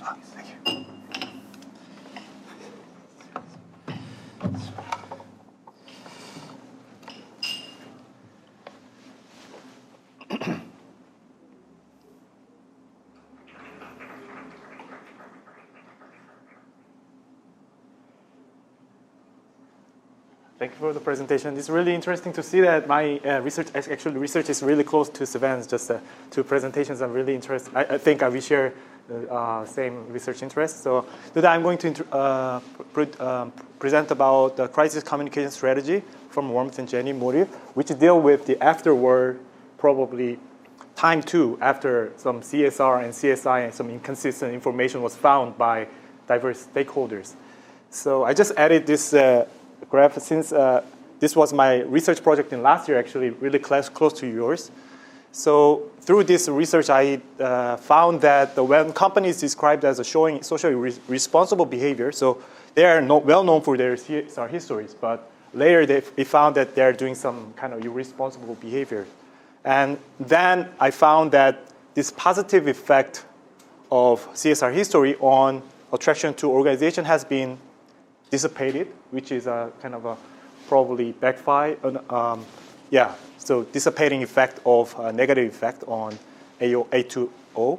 Thank you. Thank you for the presentation. It's really interesting to see that my research is really close to Sven's. Just two presentations I'm really interested. I think we share the same research interests. So today I'm going to present about the crisis communication strategy from Wormuth and Jenny Motive, which deal with the afterward, probably time two, after some CSR and CSI and some inconsistent information was found by diverse stakeholders. So I just added this graph since this was my research project in last year, actually really close to yours. So through this research, I found that when companies described as showing socially responsible behavior, so they are well known for their CSR histories, but later they found that they're doing some kind of irresponsible behavior. And then I found that this positive effect of CSR history on attraction to organization has been dissipated, which is a kind of a probably backfire. So dissipating effect of negative effect on A2O.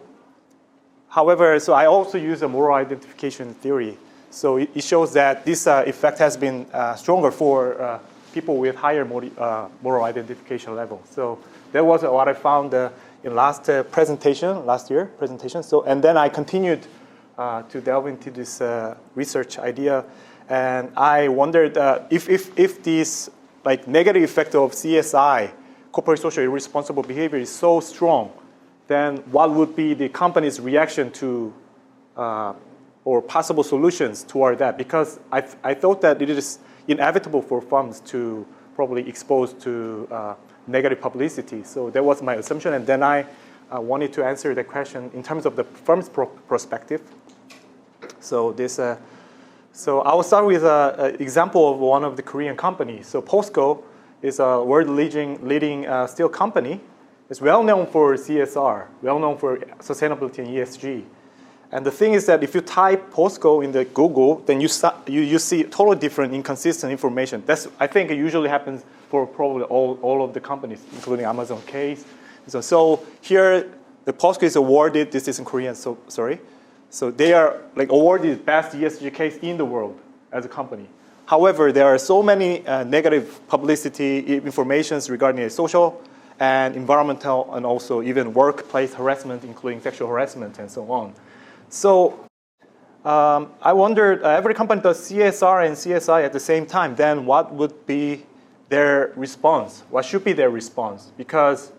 However, so I also use a moral identification theory. So it shows that this effect has been stronger for people with higher moral identification level. So that was what I found in last year presentation. So and then I continued to delve into this research idea. And I wondered if this negative effect of CSI, corporate social irresponsible behavior, is so strong, then what would be the company's reaction to or possible solutions toward that? Because I thought that it is inevitable for firms to probably expose to negative publicity. So that was my assumption. And then I wanted to answer the question in terms of the firm's perspective. So this. So I will start with an example of one of the Korean companies. So POSCO is a world-leading steel company. It's well known for CSR, well known for sustainability and ESG. And the thing is that if you type POSCO in the Google, then you see totally different, inconsistent information. That's, I think, it usually happens for probably all of the companies, including Amazon case. So here, the POSCO is awarded. This is in Korean. So sorry. So they are awarded best ESG case in the world as a company. However, there are so many negative publicity informations regarding social and environmental and also even workplace harassment, including sexual harassment and so on. So I wondered, every company does CSR and CSI at the same time, then what would be their response? What should be their response? Because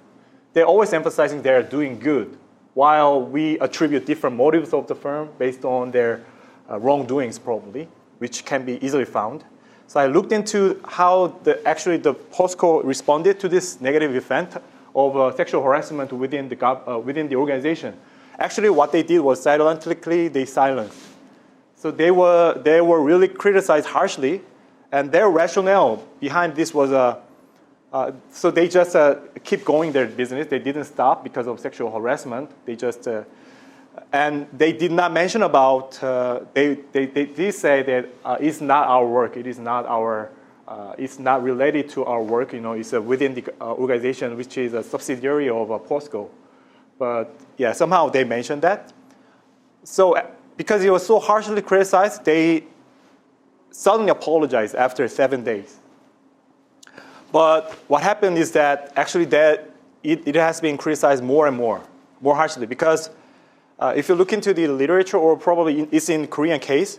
they're always emphasizing they're doing good, while we attribute different motives of the firm based on their wrongdoings probably, which can be easily found. So I looked into how the POSCO responded to this negative event of sexual harassment within the organization. Actually, what they did was silently they silenced. So they were really criticized harshly, and their rationale behind this was so they just keep going their business. They didn't stop because of sexual harassment. They just and they did not mention about. They did say that it's not our work. It is not our. It's not related to our work. It's within the organization, which is a subsidiary of POSCO. But yeah, somehow they mentioned that. So because it was so harshly criticized, they suddenly apologized after 7 days. But what happened is that actually it has been criticized more and more harshly, because if you look into the literature, or probably it's in Korean case,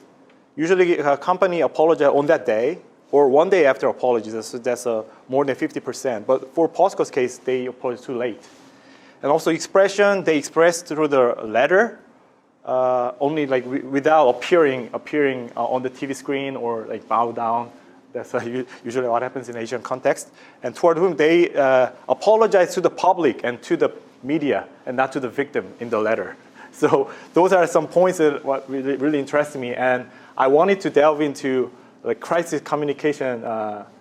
usually a company apologizes on that day or 1 day after apologies. So that's more than 50%. But for POSCO's case, they apologized too late. And also they expressed through the letter, only without appearing on the TV screen or bow down. That's usually what happens in Asian context. And toward whom they apologize to the public and to the media, and not to the victim in the letter. So those are some points that what really interested me, and I wanted to delve into the crisis communication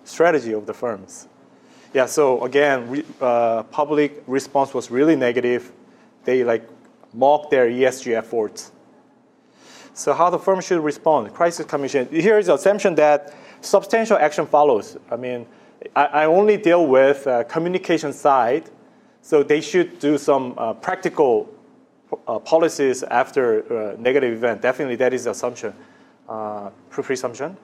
strategy of the firms. Yeah. So again, public response was really negative. They mocked their ESG efforts. So how the firm should respond, crisis communication. Here is the assumption that substantial action follows. I mean, I only deal with communication side, so they should do some practical policies after negative event. Definitely that is the assumption, presumption.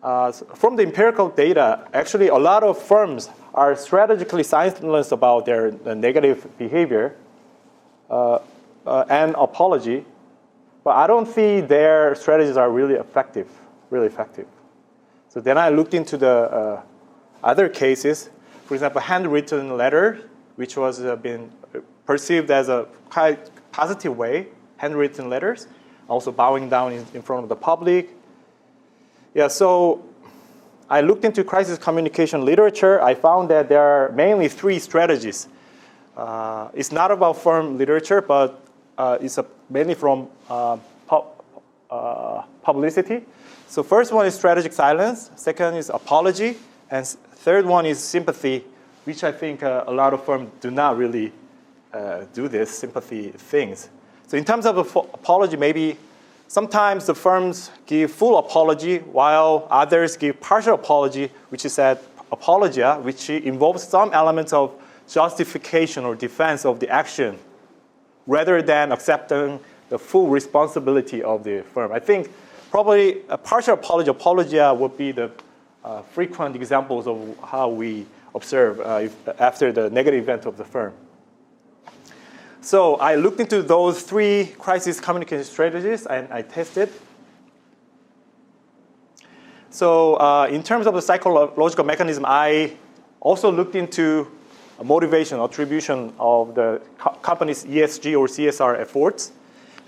From the empirical data, actually a lot of firms are strategically silenced about their negative behavior and apology. But I don't see their strategies are really effective. So then I looked into the other cases. For example, handwritten letter, which was been perceived as a quite positive way, handwritten letters, also bowing down in front of the public. Yeah, so I looked into crisis communication literature. I found that there are mainly 3 strategies. It's not about firm literature, but it's mainly from publicity. So first one is strategic silence. Second is apology. And third one is sympathy, which I think a lot of firms do not really do this sympathy things. So in terms of apology, maybe sometimes the firms give full apology while others give partial apology, which is that apologia, which involves some elements of justification or defense of the action, rather than accepting the full responsibility of the firm. I think probably a partial apologia would be the frequent examples of how we observe after the negative event of the firm. So I looked into those 3 crisis communication strategies and I tested. So in terms of the psychological mechanism, I also looked into motivation, attribution of the company's ESG or CSR efforts,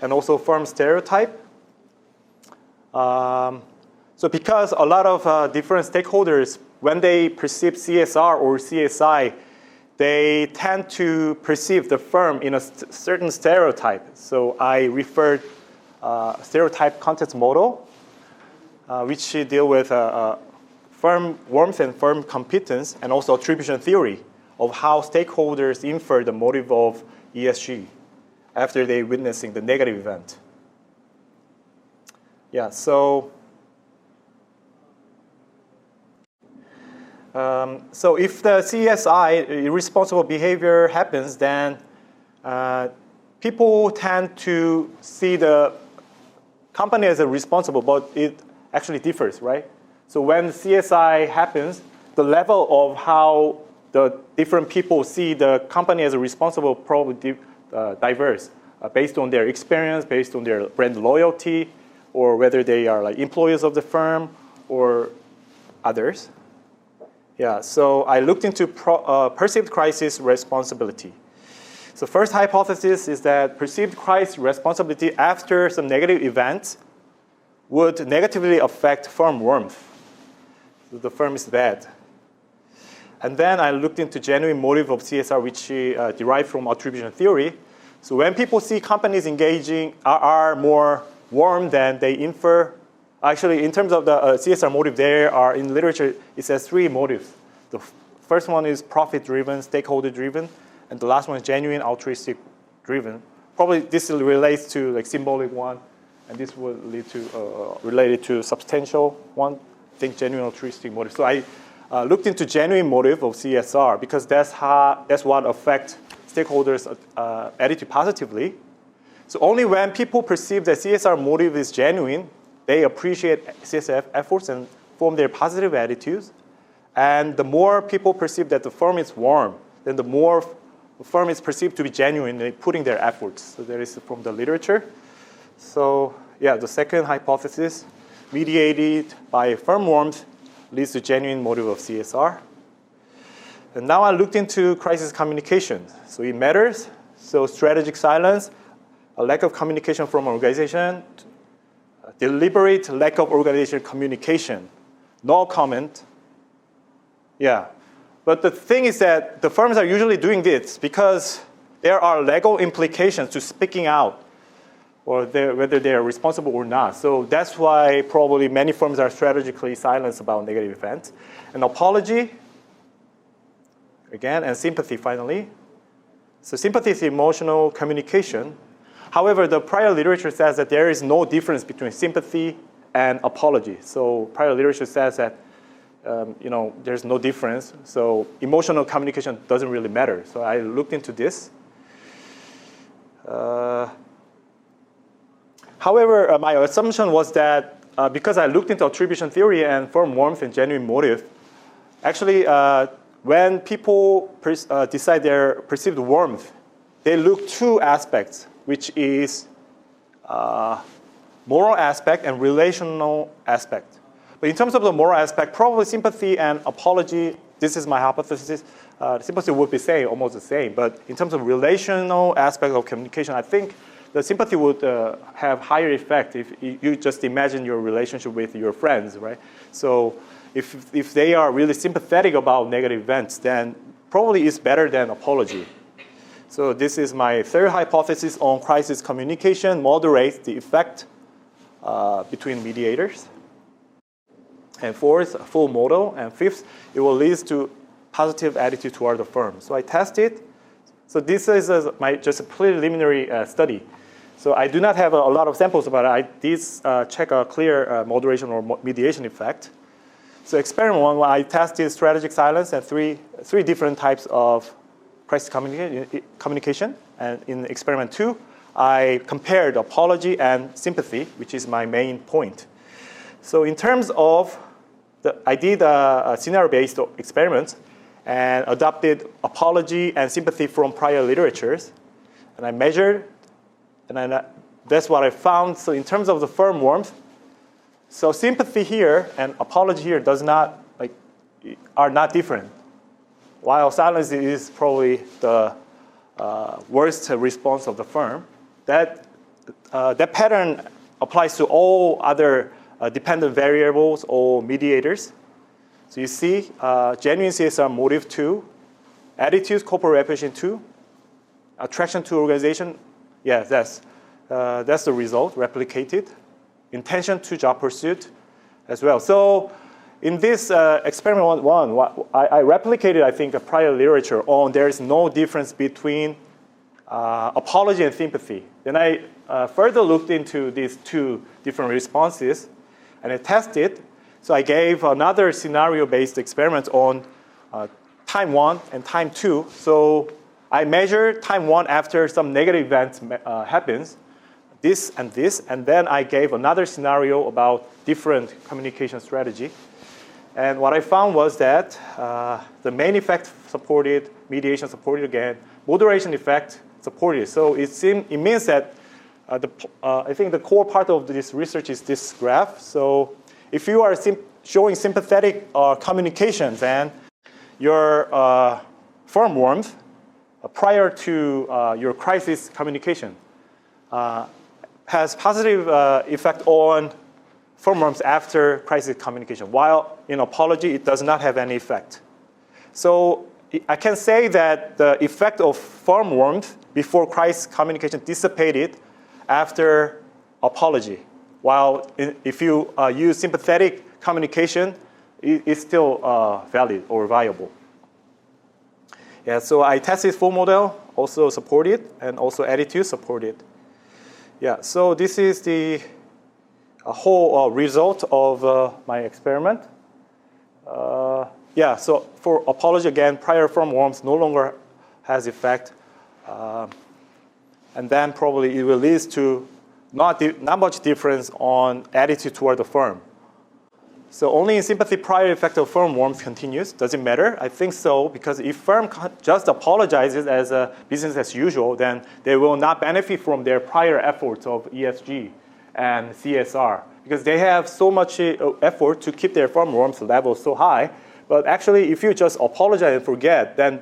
and also firm stereotype. So because a lot of different stakeholders, when they perceive CSR or CSI, they tend to perceive the firm in a certain stereotype. So I referred stereotype context model, which deal with firm warmth and firm competence, and also attribution theory of how stakeholders infer the motive of ESG after they witnessing the negative event. Yeah, so if the CSI, irresponsible behavior, happens, then people tend to see the company as a responsible, but it actually differs, right? So when CSI happens, the level of how the different people see the company as a responsible probably diverse based on their experience, based on their brand loyalty, or whether they are like employees of the firm or others. Yeah, so I looked into perceived crisis responsibility. So first hypothesis is that perceived crisis responsibility after some negative event would negatively affect firm warmth. So the firm is bad. And then I looked into genuine motive of CSR, which derived from attribution theory. So when people see companies engaging are more warm than they infer. Actually, in terms of the CSR motive, there are, in literature, it says 3 motives. The first one is profit-driven, stakeholder-driven, and the last one is genuine, altruistic-driven. Probably this relates to like symbolic one, and this will lead to related to substantial one. I think genuine, altruistic motive. So I looked into genuine motive of CSR because that's what affects stakeholders' attitude positively. So only when people perceive that CSR motive is genuine, they appreciate CSR efforts and form their positive attitudes. And the more people perceive that the firm is warm, then the more the firm is perceived to be genuine in putting their efforts. So that is from the literature. So yeah, the second hypothesis, mediated by firm warmth, leads to genuine motive of CSR. And now I looked into crisis communication. So it matters. So strategic silence, a lack of communication from organization, deliberate lack of organization communication, no comment. Yeah, but the thing is that the firms are usually doing this because there are legal implications to speaking out or whether they are responsible or not. So that's why probably many firms are strategically silenced about negative events. And apology, again, and sympathy finally. So sympathy is emotional communication. However, the prior literature says that there is no difference between sympathy and apology. So prior literature says that there's no difference. So emotional communication doesn't really matter. So I looked into this. However, my assumption was that because I looked into attribution theory and firm warmth and genuine motive, actually, when people decide their perceived warmth, they look two aspects, which is moral aspect and relational aspect. But in terms of the moral aspect, probably sympathy and apology, this is my hypothesis, sympathy would be almost the same. But in terms of relational aspect of communication, I think the sympathy would have higher effect if you just imagine your relationship with your friends, right? So if they are really sympathetic about negative events, then probably it's better than apology. So this is my third hypothesis on crisis communication moderates the effect between mediators. And fourth, full model. And fifth, it will lead to positive attitude toward the firm. So I tested. So this is just a preliminary study. So I do not have a lot of samples, but I did check a clear moderation or mediation effect. So experiment one, I tested strategic silence and three different types of crisis communication. And in experiment two, I compared apology and sympathy, which is my main point. So in terms of, I did a scenario-based experiment and adopted apology and sympathy from prior literatures. And I measured, and that's what I found. So in terms of the firm warmth, so sympathy here and apology here are not different. While silence is probably the worst response of the firm, that pattern applies to all other dependent variables or mediators. So you see, genuine CSR motive 2, attitudes, corporate reputation 2, attraction to organization, yeah, that's the result, replicated. Intention to job pursuit as well. So in this experiment one, I replicated, I think, a prior literature on there is no difference between apology and sympathy. Then I further looked into these two different responses, and I tested. So I gave another scenario-based experiment on time 1 and time 2. So I measured time 1 after some negative event happens, this, and then I gave another scenario about different communication strategy. And what I found was that the main effect supported, mediation supported again, moderation effect supported. So it means that I think the core part of this research is this graph. So if you are showing sympathetic communications and your firm warmth prior to your crisis communication has positive effect on firm warmth after crisis communication, while in apology it does not have any effect. So I can say that the effect of firm warmth before crisis communication dissipated after apology, while if you use sympathetic communication, it's still valid or viable. Yeah, so I tested full model, also supported, and also attitude supported. Yeah, so this is the whole result of my experiment. Yeah, so for apology again, prior firm warmth no longer has effect, and then probably it will lead to not much difference on attitude toward the firm. So only in sympathy prior effect of firm warmth continues. Does it matter? I think so, because if firm just apologizes as a business as usual, then they will not benefit from their prior efforts of ESG and CSR, because they have so much effort to keep their firm warmth level so high. But actually, if you just apologize and forget, then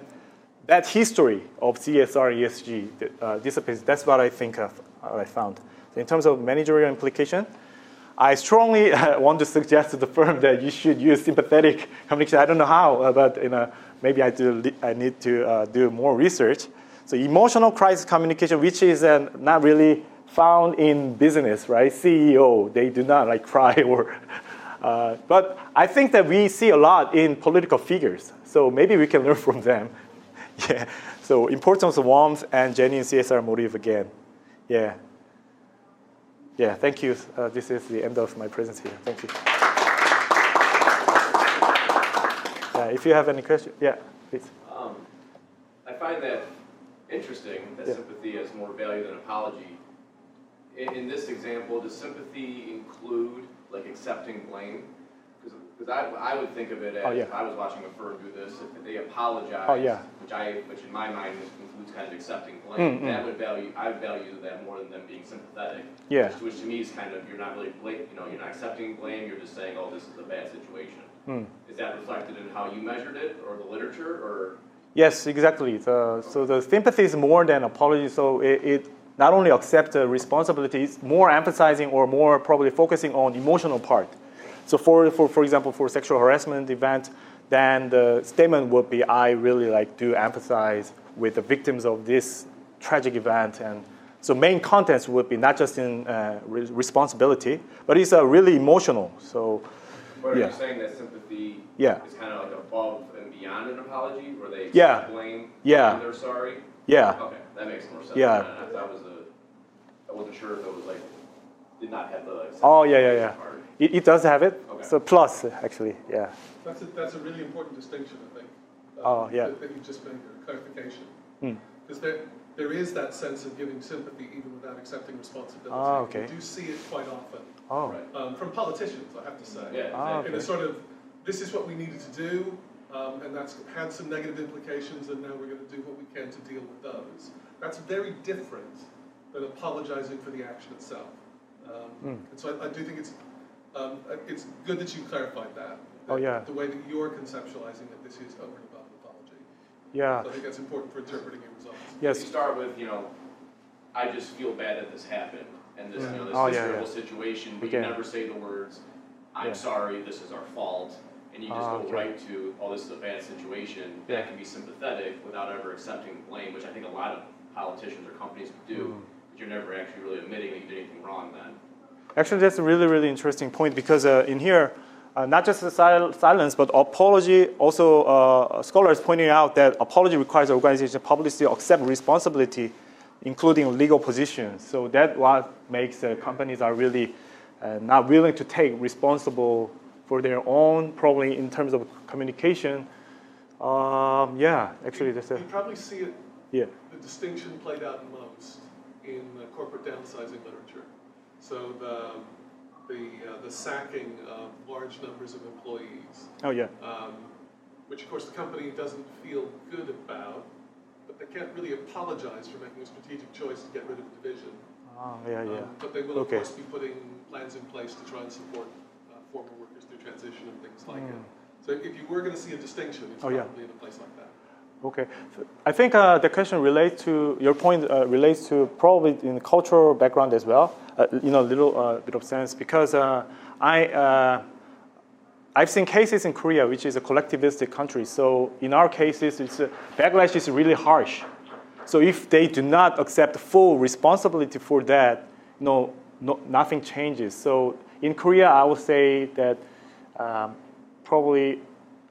that history of CSR and ESG dissipates. That's what I think I found. So in terms of managerial implication, I strongly want to suggest to the firm that you should use sympathetic communication. I don't know how, but maybe I need to do more research. So emotional crisis communication, which is not really found in business, right? CEO, they do not cry or. But I think that we see a lot in political figures. So maybe we can learn from them. Yeah. So importance of warmth and genuine CSR motive again. Yeah. Yeah, thank you. This is the end of my presentation. Thank you. If you have any questions, yeah, please. I find that interesting that sympathy has more value than apology. In this example, does sympathy include like accepting blame? Because I would think of it as if I was watching a firm do this, if they apologize, which in my mind includes kind of accepting blame, that would I would value that more than them being sympathetic. Yeah. Which to me is kind of, you're not really you're not accepting blame, you're just saying, oh, this is a bad situation. Is that reflected in how you measured it or the literature or? Yes, exactly. So the sympathy is more than apology. So it not only accepts the responsibility, it's more emphasizing or more probably focusing on emotional part. So for example, for sexual harassment event, then the statement would be, I really do empathize with the victims of this tragic event. And so main contents would be not just in responsibility, but it's really emotional. So. But are you saying that sympathy is kind of like above and beyond an apology, where they accept blame and they're sorry? Yeah. Okay, that makes more sense. Yeah. I wasn't sure if it was did not have the part. It does have it. Okay. So plus, actually, yeah. That's a really important distinction, I think. That you just made a clarification. Because there is that sense of giving sympathy even without accepting responsibility. Okay. You do see it quite often. Right. From politicians, I have to say. Yeah. In a sort of, this is what we needed to do, and that's had some negative implications, and now we're going to do what we can to deal with those. That's very different than apologizing for the action itself. And so I do think it's good that you clarified that. The way that you're conceptualizing that this is over and above an apology. Yeah. So I think that's important for interpreting your results. Yes. You start with, I just feel bad that this happened, and this, this terrible situation, but you never say the words, I'm sorry, this is our fault, and you just go right to, oh, this is a bad situation. That can be sympathetic without ever accepting blame, which I think a lot of politicians or companies would do, but you're never actually really admitting that you did anything wrong then. Actually, that's a really, really interesting point because in here, not just the silence, but apology, also scholars pointing out that apology requires the organization publicly accept responsibility, including legal positions. So that's what makes companies are really not willing to take responsible for their own, probably in terms of communication. Actually, that's you probably see it. Yeah. The distinction played out most in corporate downsizing literature. So the sacking of large numbers of employees. Which of course the company doesn't feel good about, but they can't really apologize for making a strategic choice to get rid of a division. But they will of course be putting plans in place to try and support former workers through transition and things like it. So if you were going to see a distinction, it's probably in a place like that. Okay, so I think the question relates to your point. Relates to probably in the cultural background as well. Little bit of sense because I've seen cases in Korea, which is a collectivistic country. So in our cases, backlash is really harsh. So if they do not accept full responsibility for that, nothing changes. So in Korea, I would say that probably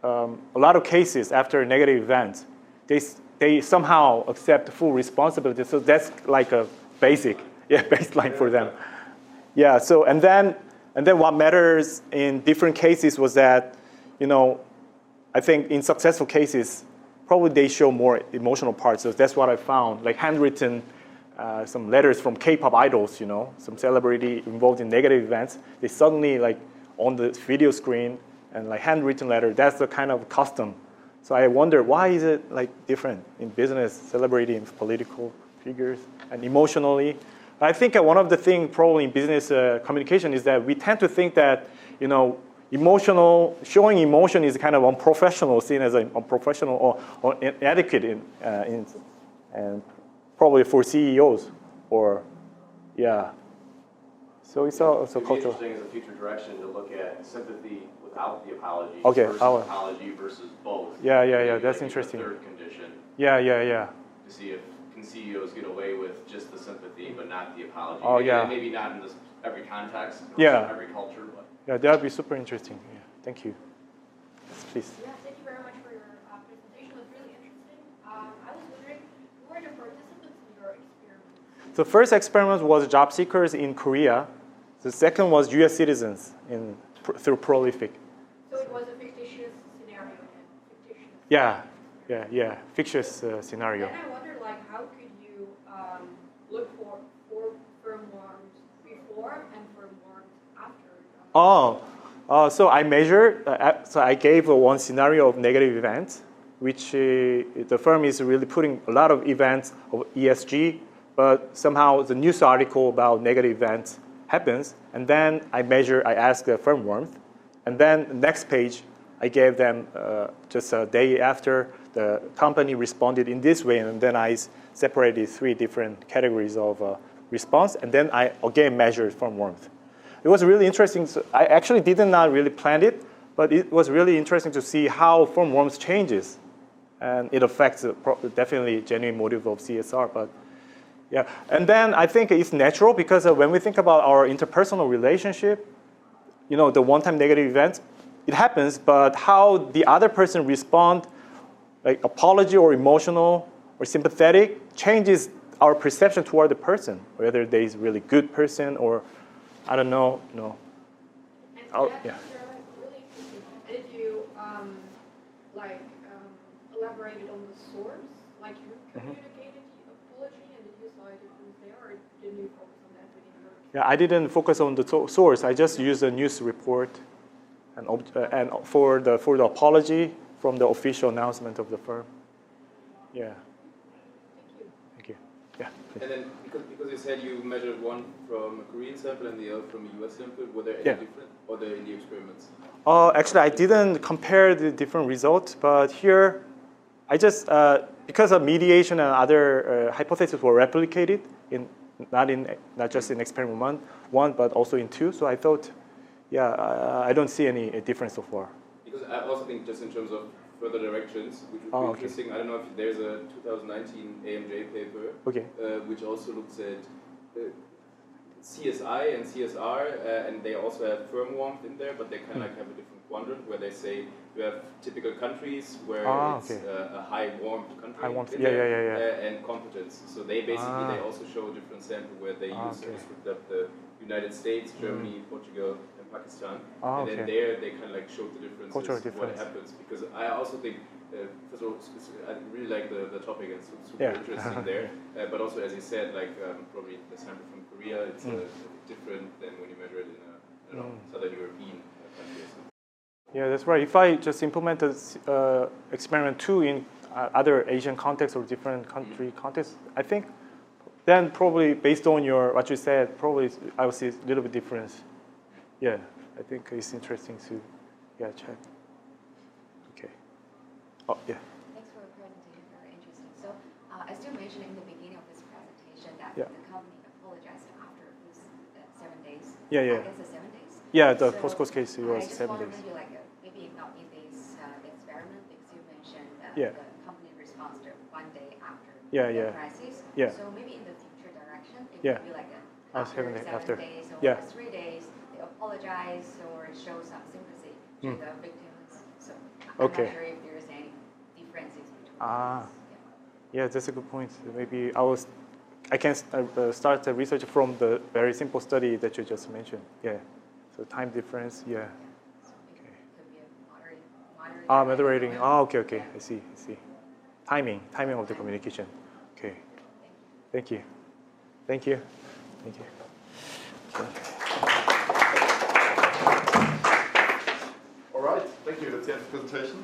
a lot of cases after a negative event, they somehow accept full responsibility. So that's like a baseline for them. Yeah. So and then what matters in different cases was that, I think in successful cases, probably they show more emotional parts. So that's what I found, like handwritten, some letters from K-pop idols, some celebrity involved in negative events. They suddenly on the video screen and handwritten letter. That's the kind of custom. So I wonder why is it different in business, celebrity, and political figures, and emotionally. I think one of the things probably in business communication is that we tend to think that showing emotion is kind of unprofessional, seen as unprofessional or inadequate and probably for CEOs or So it's also cultural. It'd be interesting as a future direction to look at sympathy without the apology versus apology versus both. That's interesting. The third condition. To see if can CEOs get away with just the sympathy but not the apology. Maybe not in every context, every culture, but. Yeah, that would be super interesting. Yeah, thank you. Please. Yeah, thank you very much for your presentation. It was really interesting. I was wondering, who were the participants in your experiment? So first experiment was job seekers in Korea. The second was U.S. citizens through Prolific. So it was a fictitious scenario then? Fictitious. Yeah, fictitious scenario. Then I wonder, like, how could you look for firm warmth before and firm warmth after? So I measured, so I gave one scenario of negative events, which the firm is really putting a lot of events of ESG, but somehow the news article about negative events happens, and then I asked the firm warmth, and then the next page, I gave them just a day after the company responded in this way, and then I separated 3 different categories of response, and then I again measured firm warmth. It was really interesting. So I actually did not really plan it, but it was really interesting to see how firm warmth changes, and it affects definitely genuine motive of CSR. But yeah, and then I think it's natural because when we think about our interpersonal relationship, the one-time negative event, it happens, but how the other person respond, like apology or emotional or sympathetic, changes our perception toward the person, whether they is a really good person or I don't know, And yeah. Really interesting. And did you elaborated on the source, like you communicated the apology, and did you saw a difference there, or didn't you focus on that within your? Yeah, I didn't focus on the source. I just used a news report, and for the apology from the official announcement of the firm. Yeah. Thank you. Yeah. Please. And then, because you said you measured one from a Korean sample and the other from a US sample, were there any different, or they're in the experiments? Actually, I didn't compare the different results, but here, I just, because of mediation and other hypotheses were replicated, not just in experiment 1, but also in 2, so I thought, I don't see any difference so far. Because I also think just in terms of further directions, which would be interesting. I don't know if there's a 2019 AMJ paper, which also looks at CSI and CSR, and they also have firm warmth in there, but they kind of have a different quadrant where they say you have typical countries where it's a high warmth country, and competence. So they basically they also show a different sample where they use the United States, Germany, Portugal, and Pakistan, and then there they kind of like show the differences, what happens. Because I also think, first of all, I really like the topic and it's super interesting there. But also, as you said, like probably the sample from Korea, it's different than when you measure it in a Southern European country. Yeah, that's right. If I just implemented experiment 2 in other Asian contexts or different country contexts, I think then probably based on what you said, probably I will see a little bit difference. Yeah, I think it's interesting to check. Okay. Oh, yeah. Thanks for the presentation, very interesting. So as you mentioned in the beginning of this presentation that the company apologized after these 7 days. I guess 7 days. Yeah, the post-coast case was 7 days. I just want to maybe not in this experiment, because you mentioned that the company responds to 1 day after the crisis. Yeah. So maybe in the future direction, it would be like after 7 days or 3 days, they apologize or show some sympathy to the victims. So I'm not sure if there's any differences between these. Yeah, that's a good point. Maybe I can start the research from the very simple study that you just mentioned. Yeah. So time difference. Yeah. Okay. Could be a moderating. Okay. I see. Timing of the communication. Okay. Thank you. All right, thank you. That's the end of the presentation.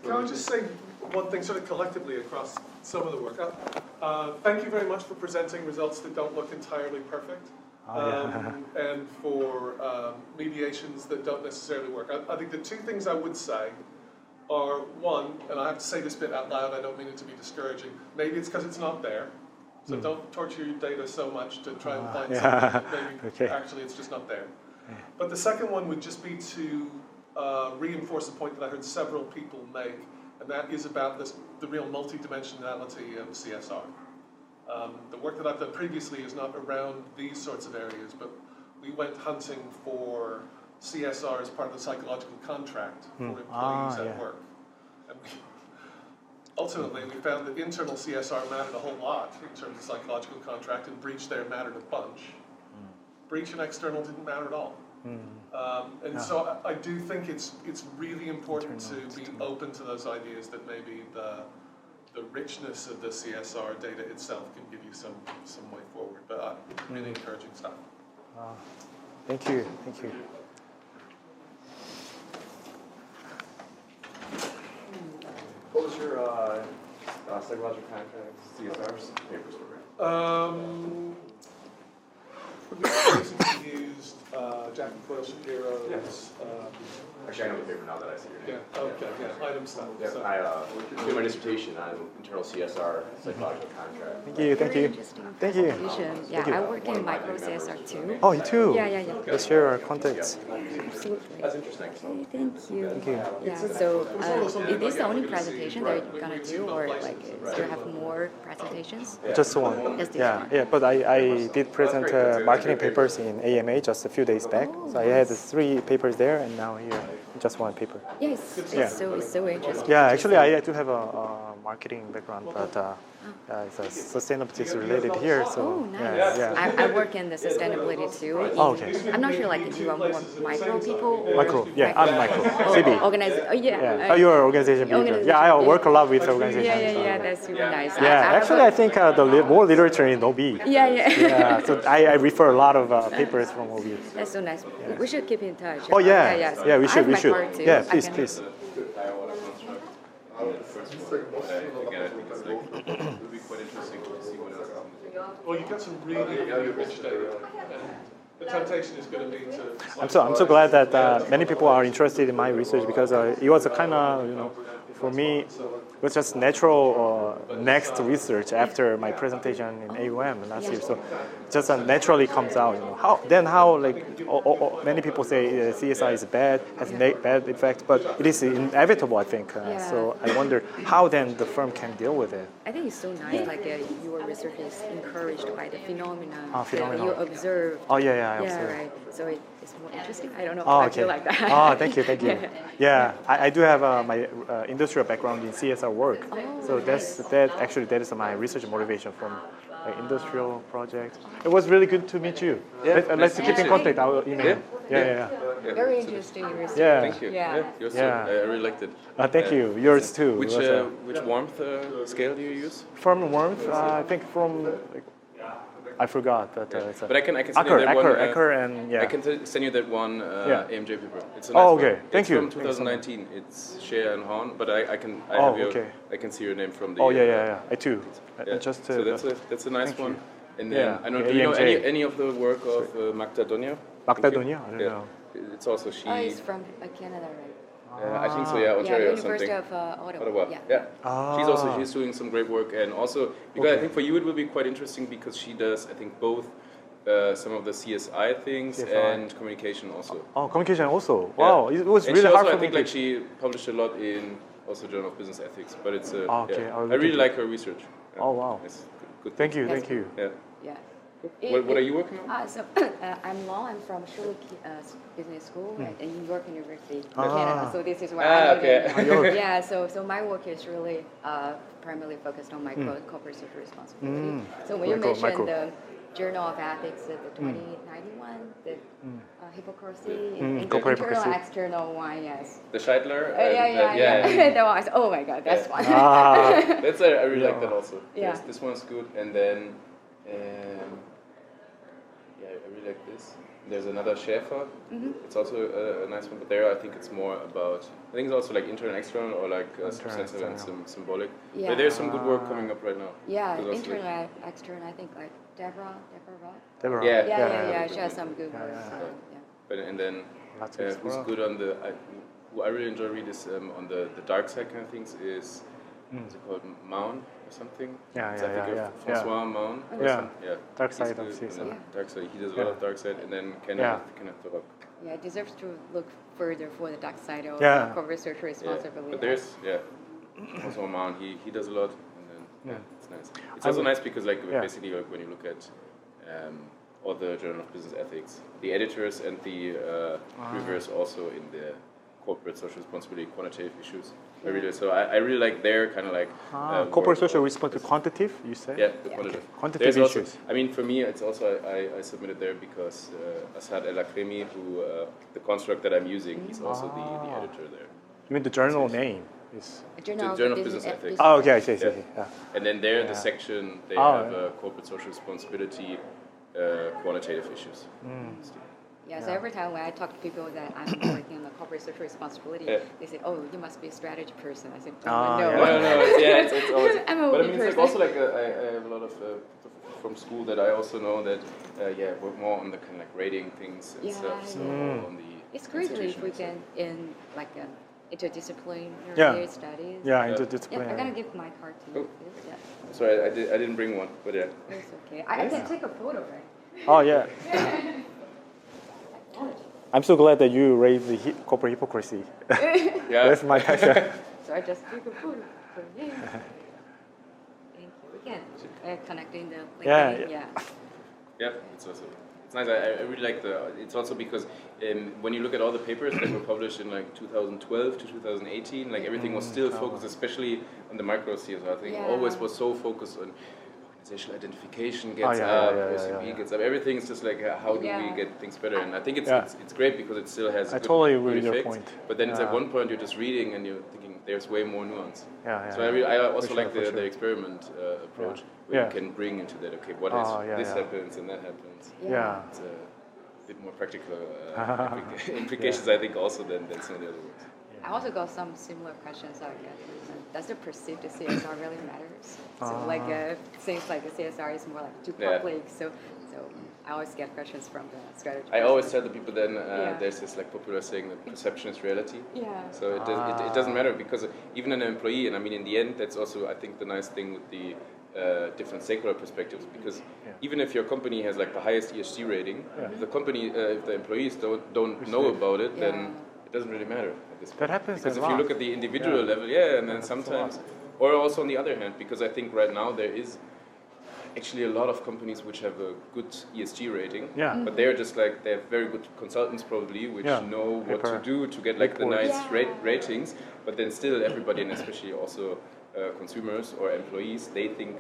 Can I just say one thing sort of collectively across some of the work? Thank you very much for presenting results that don't look entirely perfect, and for mediations that don't necessarily work. I think the 2 things I would say are, one, and I have to say this bit out loud, I don't mean it to be discouraging, maybe it's because it's not there. So don't torture your data so much to try and find something that maybe actually it's just not there. But the second one would just be to reinforce a point that I heard several people make, and that is about the real multidimensionality of CSR. The work that I've done previously is not around these sorts of areas, but we went hunting for CSR as part of the psychological contract for employees at work. And ultimately, we found that internal CSR mattered a whole lot in terms of psychological contract, and breach there mattered a bunch. Breach and external didn't matter at all. So I do think it's really important to be open to those ideas that maybe the richness of the CSR data itself can give you some way forward. But really encouraging stuff. Thank you. Thank you. What was your psychological contract CSR papers were? We basically used Jackie Coyle Shapiro's. Actually, I know the paper now that I see your name. Yeah. Okay. Yeah. Item stuff. Yeah. So. I did my dissertation on internal CSR psychological contract. Thank you. Thank Very you. interesting Thank you. presentation. Yeah, Thank you. I work in micro CSR too. Oh, you too? Yeah. Let's share our contacts. Absolutely. That's interesting. Okay, thank you. Thank you. Yeah, so is this the only presentation that you're gonna do, or like, do you have more presentations? Just one. Just this Yeah, one? yeah. But I did present marketing papers in AMA just a few days back. So I had 3 papers there, and now here just 1 paper. Yes, Yeah. it's so interesting. Yeah, actually I do have a marketing background, but it's sustainability related here. So Oh, nice. yeah. I work in the sustainability too. Oh, okay. I'm not sure, like, if you are more micro people or Micro. Yeah, I'm micro. CB. Oh, yeah. Yeah. You are organization people. Organization, Yeah, I yeah. work a lot with organizations. Yeah, that's super nice. Yeah, actually, I think more literature in OB. Yeah. Yeah, so I refer a lot of papers from OB. That's so nice. We should keep in touch. Oh yeah, So yeah, we I should, have we my should. card too. Yeah, I please, can- please. Again, I think it's like, it would be quite interesting to see what else is in the Well, you've got some really rich data. And the temptation is going to be to. I'm so glad that many people are interested in my research because it was a kind of, for me, it was just natural next research after my presentation in AUM last year. So just naturally comes out. How many people say CSI is bad, has bad effect, but it is inevitable, I think. So I wonder how then the firm can deal with it. I think it's so nice, like your research is encouraged by the phenomenon that phenomenon. you observe. Oh yeah, I Yeah, observe. right. So it's more interesting. I don't know. Oh, I okay. feel like that. Oh, thank you. Yeah, I do have my industrial background in CSR work, so that is my research motivation from industrial projects. It was really good to meet you. Yeah, Let's keep in contact. I'll email. Yeah. Very interesting research. Yeah. Thank you. Yeah. Yours Yeah. too. I really liked it. Thank you. Yours too. Which warmth scale do you use? From warmth, I think from. I forgot, but it's But I can send you that one. Acker, and yeah. I can send you that one AMJ paper. It's a nice Oh, one. okay. Thank it's you. From 2019. It's Shea and Horn, but I can okay. I can see your name from the. Oh yeah. I too. Yeah. Just so that's a nice thank one. you. And then Yeah. I don't. Yeah, Do you know AMJ. any of the work of Magda Donia? Magda Donia? I don't Yeah. know. It's also she. Oh, it's from Canada, right? I think so. Yeah, Ontario or University something. of Ottawa. Ottawa. Yeah. Yeah. She's doing some great work, and also because I think for you it will be quite interesting because she does I think both some of the CSI things and communication also. Oh, communication also. Yeah. Wow, it was And really she hard also, for I think me. like she published a lot in also Journal of Business Ethics, but it's okay, yeah. I'll I really look like her research. Yeah. Oh wow. It's good. Thank you. Yeah. Yeah. What are you working on? So I'm Law. I'm from Schulich Business School at New York University, Canada. So this is where I live okay. in. Yeah. So my work is really primarily focused on corporate social responsibility. So when you mentioned the Journal of Ethics, the 2091, the hypocrisy, corporate internal hypocrisy. external one, yes. The Scheidler. Yeah. That one. Oh my God, that's one. That's I really like that also. Yeah. This one's good, and then I really like this. There's another Schäfer. It's also a nice one, but there I think it's more about. I think it's also like internal, external, or like substantive and some symbolic. Yeah. But there's some good work coming up right now. Yeah, Because also, internal, external. I think like Deborah Roth. Deborah. Yeah. She has some good work. Yeah. But and then Lots to who's explore. good on the who I really enjoy read is on the dark side kind of things is what's it called, Maun or something? Yeah, It's, I think, yeah. François Maun. or Yeah. some- yeah. Dark He's side of good, CSR. and then dark side. He does a Yeah. lot of dark side, and then Kenneth Turok. Yeah, it deserves to look further for the dark side of Yeah. corporate social responsibility. But there's also Maun. He does a lot, and then it's nice. It's I also would- nice because like yeah. basically like when you look at all the Journal of Business Ethics, the editors and the reviewers also in the corporate social responsibility quantitative issues. I really like their kind of like corporate social responsibility, quantitative, you said? Yeah, the quantitative. Quantitative also, issues. I mean, for me, it's also I submitted there because Asad El Akremi, who the construct that I'm using, he's also the editor there. You mean the journal name is? Journal of Business Ethics. Oh, okay, I see. Yeah. And then there, the section, they have corporate social responsibility, quantitative issues. Yeah, so every time when I talk to people that I'm working on the corporate social responsibility, they say, "Oh, you must be a strategy person." I said, "No, no, it's always." I'm a but I mean, it's person. like also like I have a lot of from school that I also know that work more on the kind of like rating things and stuff. So on the it's great if we can in like an interdisciplinary studies. Yeah, interdisciplinary. Yeah, I'm gonna give my card to you. Yeah. Sorry, I didn't bring one, but yeah. It's okay. I can take a photo, right? Oh yeah. I'm so glad that you raised the corporate hypocrisy. That's my passion. So I just took a photo for you. Thank you again. Connecting the LinkedIn. Yeah, it's nice. I really like it's also because when you look at all the papers that were published in like 2012 to 2018, like everything was still focused, especially on the micro CSR thing. Always was so focused on organizational identification gets up, OCB gets up. Everything is just like how do we get things better? And I think it's great because it still has. I totally agree with your point. But then it's at one point you're just reading and you're thinking there's way more nuance. So I also like the experiment approach where you can bring into that. Okay, what is this happens and that happens. It's a bit more practical implications, I think, also than some of the other works. I also got some similar questions like, does the perceived CSR really matters? So like things like the CSR is more like too public. So I always get questions from the strategy. I always tell the people then there's this like popular saying that perception is reality. So it doesn't matter because even an employee, and I mean in the end that's also I think the nice thing with the different stakeholder perspectives because even if your company has like the highest ESG rating, if the employees don't know about it, then it doesn't really matter at this point. That happens because if you look at the individual level, and then sometimes, or also on the other hand, because I think right now there is actually a lot of companies which have a good ESG rating, but they're just like they have very good consultants probably which know what to do to get like the nice ratings, but then still everybody and especially also consumers or employees they think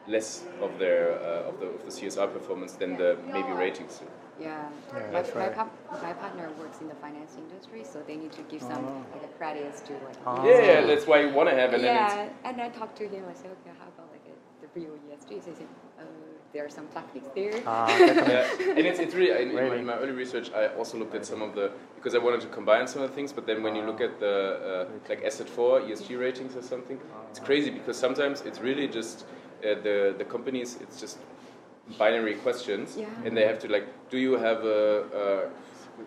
less of their of the CSR performance than the maybe ratings. My partner works in the finance industry, so they need to give some like credits to like. That's why you want to have it. And I talked to him. I said, okay, how about like the real ESG? So he said, there are some tactics there. And it's really in my early research. I also looked at some of the because I wanted to combine some of the things. But then when you look at the like Asset4 ESG ratings or something, it's crazy because sometimes it's really just the companies. It's just binary questions, and they have to like, do you have a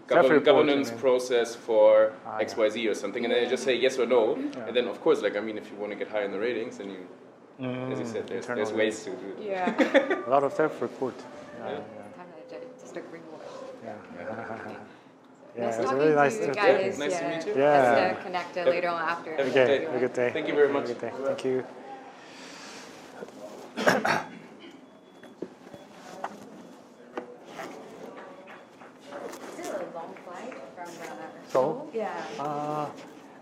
governance process for XYZ or something, and then they just say yes or no, and then of course, like I mean, if you want to get high in the ratings, then you, as you said, there's ways to do it. A lot of self-report. Just a greenwash. It's really nice to guys. Nice to meet you. Let's connect later on after. Have a good day. Thank you very much. Thank you. Seoul? Yeah.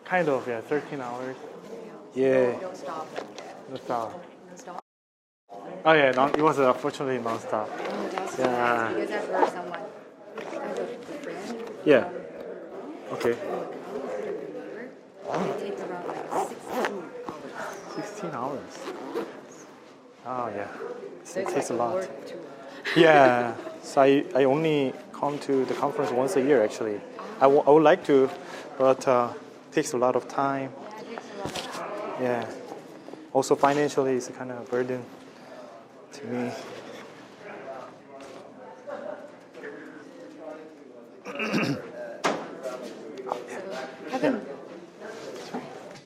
Kind of, 13 hours. Don't stop. No stop. Don't stop. Oh yeah, it was unfortunately non-stop. Oh, that's nice, because I've heard someone, I have a friend. Yeah. Okay. It takes around like 16 hours. 16 hours. Oh yeah. So it takes like a lot. work too. Yeah. So I only come to the conference once a year actually. I would like to, but it takes a lot of time. Yeah, it takes a lot of time. Yeah. Also financially, it's a kind of burden to me.